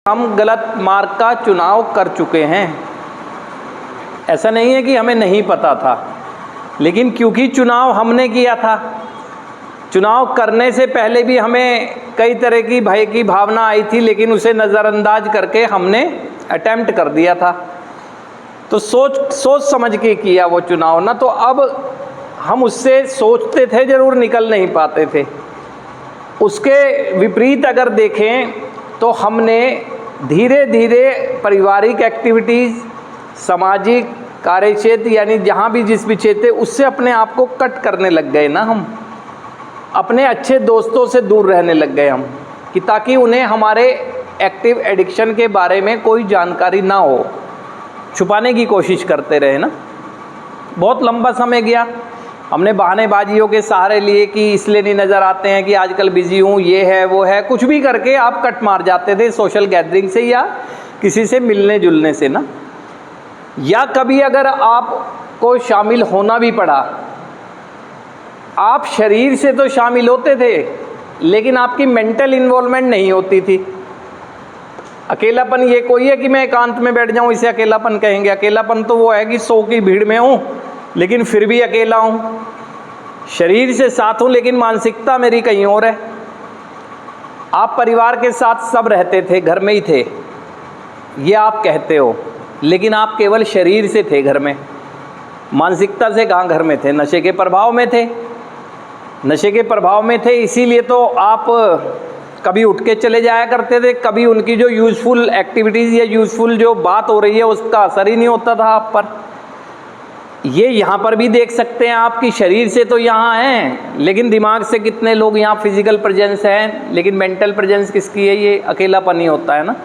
हम गलत मार्ग का चुनाव कर चुके हैं। ऐसा नहीं है कि हमें नहीं पता था, लेकिन क्योंकि चुनाव हमने किया था, चुनाव करने से पहले भी हमें कई तरह की भय की भावना आई थी, लेकिन उसे नज़रअंदाज करके हमने अटेम्प्ट कर दिया था। तो सोच समझ के किया वो चुनाव ना, तो अब हम उससे सोचते थे जरूर, निकल नहीं पाते थे। उसके विपरीत अगर देखें तो हमने धीरे धीरे पारिवारिक एक्टिविटीज़, सामाजिक कार्यक्षेत्र, यानी जहाँ भी जिस भी क्षेत्र, उससे अपने आप को कट करने लग गए ना। हम अपने अच्छे दोस्तों से दूर रहने लग गए हम, कि ताकि उन्हें हमारे एक्टिव एडिक्शन के बारे में कोई जानकारी ना हो, छुपाने की कोशिश करते रहे ना। बहुत लंबा समय गया, हमने बहानेबाजियों के सहारे लिए कि इसलिए नहीं नज़र आते हैं कि आजकल बिजी हूँ, ये है वो है, कुछ भी करके आप कट मार जाते थे सोशल गैदरिंग से या किसी से मिलने जुलने से ना। या कभी अगर आपको शामिल होना भी पड़ा, आप शरीर से तो शामिल होते थे, लेकिन आपकी मेंटल इन्वॉल्वमेंट नहीं होती थी। अकेलापन ये कोई है कि मैं एकांत में बैठ जाऊँ, इसे अकेलापन कहेंगे? अकेलापन तो वो है कि 100 की भीड़ में हूँ लेकिन फिर भी अकेला हूँ, शरीर से साथ हूँ लेकिन मानसिकता मेरी कहीं और है। आप परिवार के साथ सब रहते थे, घर में ही थे, ये आप कहते हो, लेकिन आप केवल शरीर से थे घर में, मानसिकता से कहाँ घर में थे? नशे के प्रभाव में थे, नशे के प्रभाव में थे। इसीलिए तो आप कभी उठ के चले जाया करते थे, कभी उनकी जो यूज़फुल एक्टिविटीज़ या यूज़फुल जो बात हो रही है उसका असर ही नहीं होता था आप पर। ये यहाँ पर भी देख सकते हैं आप कि शरीर से तो यहाँ हैं, लेकिन दिमाग से कितने लोग यहाँ फिजिकल प्रेजेंस हैं, लेकिन मेंटल प्रेजेंस किसकी है? ये अकेलापन ही होता है ना।